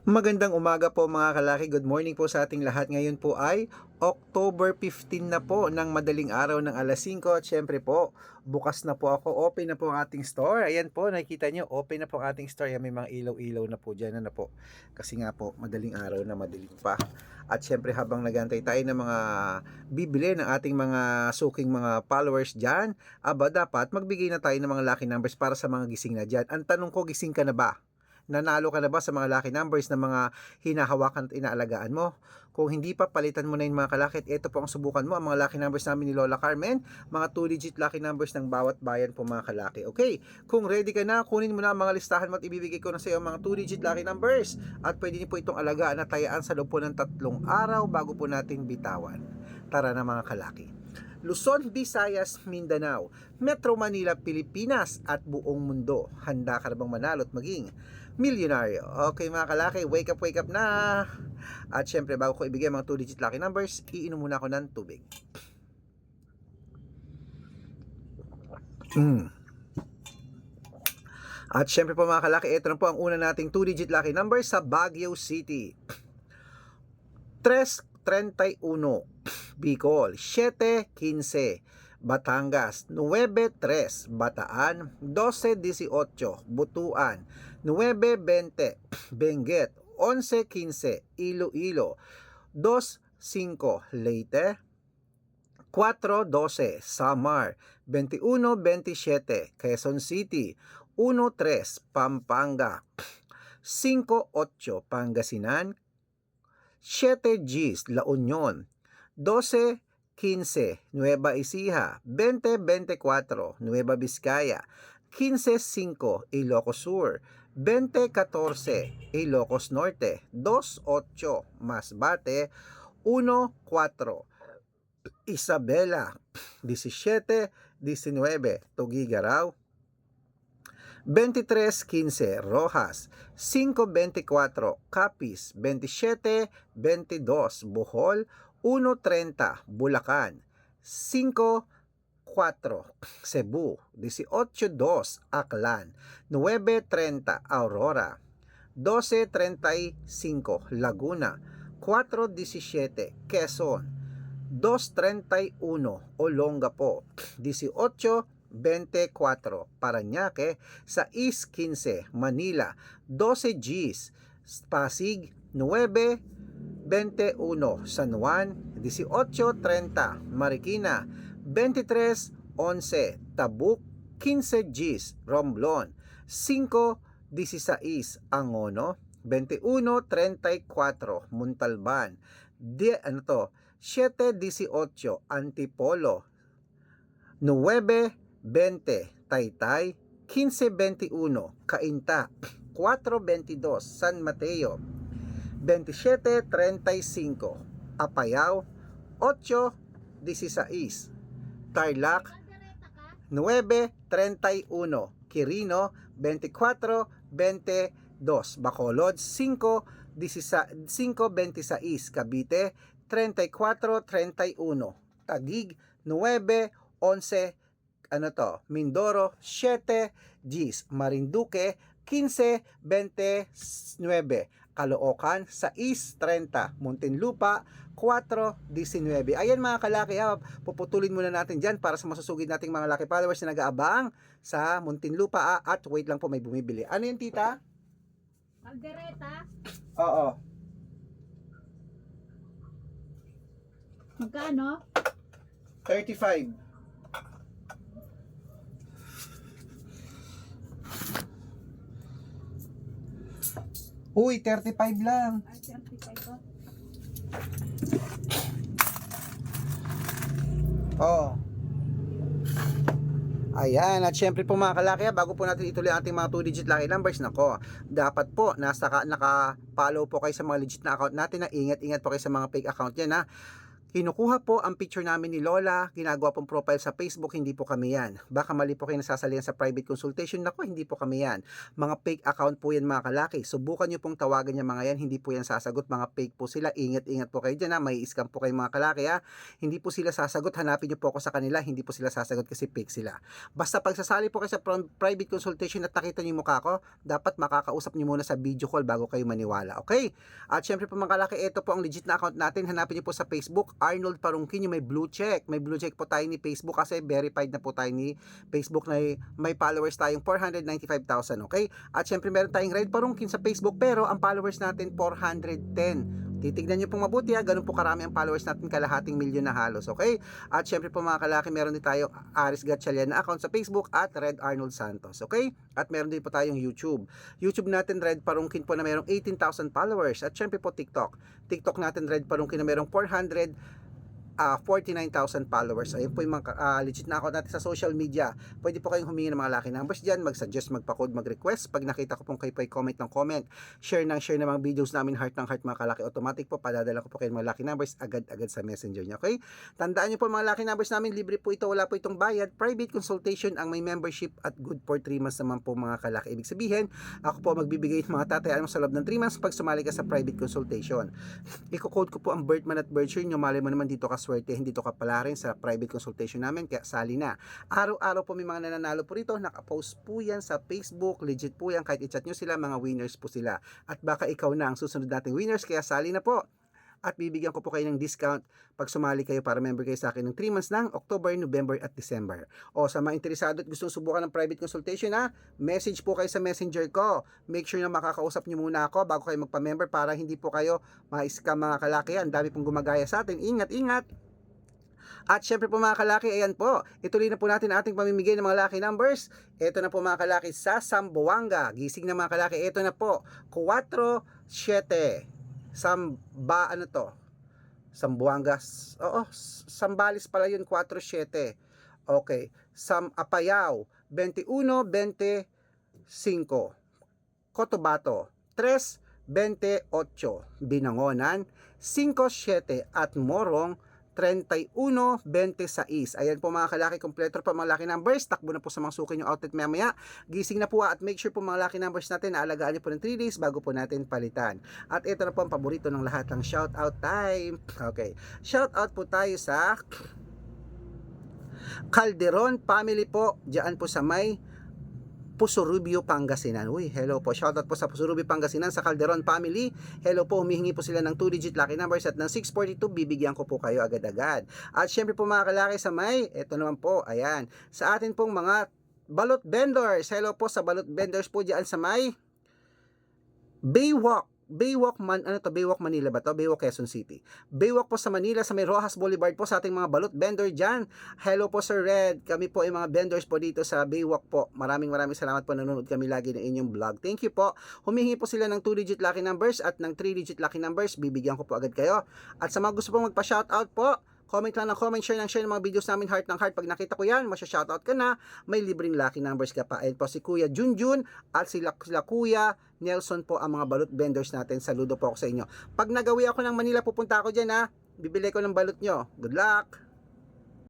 Magandang umaga po mga kalaki. Good morning po sa ating lahat. Ngayon po ay October 15 na po ng madaling araw ng alas 5. At syempre po, bukas na po ako. Open na po ang ating store. Ayan po, nakikita nyo, open na po ang ating store. Yan, may mga ilaw-ilaw na po dyan na po. Kasi nga po, madaling araw na madilim pa. At syempre habang nagantay tayo ng mga bibili ng ating mga suking mga followers dyan, dapat magbigay na tayo ng mga lucky numbers para sa mga gising na dyan. Ang tanong ko, gising ka na ba? Nanalo ka na ba sa mga lucky numbers na mga hinahawakan at inaalagaan mo? Kung hindi pa, palitan mo na yung mga kalakit. Ito po ang subukan mo, ang mga lucky numbers namin ni Lola Carmen, mga 2-digit lucky numbers ng bawat bayan po mga kalaki. Okay, kung ready ka na, kunin mo na ang mga listahan mo at ibibigay ko na sa iyo ang mga 2-digit lucky numbers. At pwede niyo po itong alagaan at tayaan sa loob po ng 3 araw bago po natin bitawan. Tara na mga kalaki. Luzon, Visayas, Mindanao, Metro Manila, Pilipinas at buong mundo. Handa ka na bang manalo at maging milyonaryo? Okay mga kalaki, wake up na! At syempre bago ko ibigay mga 2-digit lucky numbers, iinom muna ako ng tubig. At syempre po mga kalaki, ito na po ang una nating 2-digit lucky numbers sa Baguio City. 331 Bicol, 715 Batangas, 93 Bataan, 1218 Butuan, 920 Benguet, 1115 Iloilo, 25 Leyte, 412 Samar, 2127 Quezon City, 13 Pampanga, 58 Pangasinan, 7 Gs La Union, 12-15 Nueva Ecija, 20-24 Nueva Vizcaya, 15-5 Ilocos Sur, 20-14 Ilocos Norte, 2-8 Masbate, 1-4 Isabela, 17-19 Tuguegarao, 23-15 Rojas, 5-24 Capiz, 27-22 Bohol, 1-30 Bulacan, 5-4 Cebu, 18-2 Aklan, 9-30 Aurora, 12-35 Laguna, 4-17 Quezon, 2-31 Olongapo, 18-24 Parañaque, 6-15 Manila, 12 Gs Pasig, 9-21 San Juan, 18-30 Marikina, 23-11 Tabuk, 15 Gs Romblon, 5-16 Angono, 21-34 Montalban, 7-18 Antipolo, 9-20 Taytay, 15-21 Cainta, 4-22 San Mateo, 27-35 Apayao, 8-16 Tarlac, 9-31 Quirino, 24-22 Bacolod, 5-26 Cavite, 34-31 Taguig, 9-11 Mindoro, 7 Gs Marinduque, 15-29 Caloocan, 6-30 Muntinlupa, 4-19. Ayan mga kalaki, puputulin muna natin dyan para sa masusugid nating mga lucky followers na nag-aabang sa Muntinlupa. At wait lang po, may bumibili. Ano yun tita? Caldereta? Oo. Magkano? 35. Uy, 35 lang. Ay, 35 ko. Oh. Ayan, at syempre po mga kalaki, bago po natin ituloy ang ating mga 2-digit lucky numbers, nako, dapat po naka-follow po kayo sa mga legit na account natin, na ingat-ingat po kayo sa mga fake account yan, ha. Kinukuha po ang picture namin ni Lola, ginagawa pong profile sa Facebook, hindi po kami yan. Baka mali po kayo nasasalihan sa private consultation, nako hindi po kami yan. Mga fake account po yan mga kalaki. Subukan nyo pong tawagan yung mga yan, hindi po yan sasagot, mga fake po sila. Ingat-ingat po kayo dyan ha, may scam po kayo mga kalaki ha. Hindi po sila sasagot, hanapin nyo po ako sa kanila, hindi po sila sasagot kasi fake sila. Basta pagsasali po kayo sa private consultation at nakita nyo yung mukha ko, dapat makakausap nyo muna sa video call bago kayo maniwala, okay? At syempre po mga kalaki, ito po ang legit na account natin, hanapin nyo po sa Facebook, Arnold Parungkin, yung may blue check. May blue check po tayo ni Facebook kasi verified na po tayo ni Facebook na may followers tayong 495,000, okay? At syempre meron tayong Red Parungkin sa Facebook pero ang followers natin 410. Titignan nyo pong mabuti ha, ganun po karami ang followers natin, kalahating milyon na halos, okay? At syempre po mga kalaki, meron din tayong Aris Gatchalian na account sa Facebook at Red Arnold Santos, okay? At meron din po tayong YouTube. YouTube natin Red Parungkin po na merong 18,000 followers. At syempre po TikTok. TikTok natin Red Parungkin na merong 49,000 followers. Ayun po yung mga legit na account natin sa social media. Pwede po kayong humingi ng mga lucky numbers dyan, mag-suggest, magpa-code, mag-request. Pag nakita ko pong kayo po comment ng comment, share ng mga videos namin, heart ng heart mga kalaki, automatic po, padadala ko po kayo mga lucky numbers agad-agad sa messenger nyo, okay? Tandaan nyo po mga lucky numbers namin, libre po ito, wala po itong bayad. Private consultation ang may membership at good for 3 months naman po mga kalaki. Ibig sabihin, ako po magbibigay ng mga tatayaan mo sa loob ng 3 months pag sumali ka sa private consultation. Iko-code ko po ang birth month at birth year nyo, malay mo naman dito ka swerte, hindi to kapala rin sa private consultation namin, kaya sali na. Araw-araw po may mga nananalo po rito, nakapost po yan sa Facebook, legit po yan, kahit i-chat nyo sila, mga winners po sila. At baka ikaw na ang susunod nating winners, kaya sali na po. At bibigyan ko po kayo ng discount pag sumali kayo para member kayo sa akin ng 3 months ng October, November at December. O sa mga interesado at gustong subukan ng private consultation ha, message po kayo sa messenger ko. Make sure na makakausap nyo muna ako bago kayo magpa-member para hindi po kayo ma-scam mga kalaki. Ang dami pong gumagaya sa atin. Ingat-ingat! At syempre po mga kalaki, ayan po, ituloy na po natin ating pamimigay ng mga lucky numbers. Ito na po mga kalaki sa Sambuanga. Gising na mga kalaki, ito na po, 4-7. Ano to? Sambuanga. Oo, Sambales pala yun, 4-7. Okay. Apayao, 21-25. Cotabato, 3-28. Binangonan, 5-7. At Morong, 31-26. Ayan po mga kalaki, kompleto pa mga lucky numbers. Takbo na po sa mga suki nyo outlet maya. Gising na po at make sure po mga lucky numbers natin na alagaan nyo po ng 3 days bago po natin palitan. At ito na po ang paborito ng lahat, ng shout out time. Okay, shout out po tayo sa Calderon family po, diyan po sa may Pusurubio, Pangasinan. Uy, hello po. Shoutout po sa Pusurubio, Pangasinan, sa Calderon family. Hello po, humihingi po sila ng 2-digit lucky numbers at ng 642, bibigyan ko po kayo agad-agad. At syempre po mga kalaki sa may, eto naman po, ayan, sa atin pong mga balot vendors. Hello po sa balot vendors po diyan sa may Baywalk, Baywalk Manila ba to? Baywalk Quezon City. Baywalk po sa Manila, sa may Rojas Boulevard po, sa ating mga balot vendor dyan. Hello po Sir Red, kami po ay mga vendors po dito sa Baywalk po. Maraming salamat po, nanonood kami lagi ng inyong vlog. Thank you po. Humingi po sila ng 2-digit lucky numbers at ng 3-digit lucky numbers, bibigyan ko po agad kayo. At sa mga gusto pong magpa-shoutout po, comment lang ng comment, share ng mga videos namin, heart ng heart. Pag nakita ko yan, masya-shoutout ka na, may libreng lucky numbers ka pa. Ayan po si Kuya Junjun at sila Kuya Nelson po ang mga balot vendors natin. Saludo po ako sa inyo. Pag nagawi ako ng Manila, pupunta ako dyan ha. Bibili ko ng balot nyo. Good luck!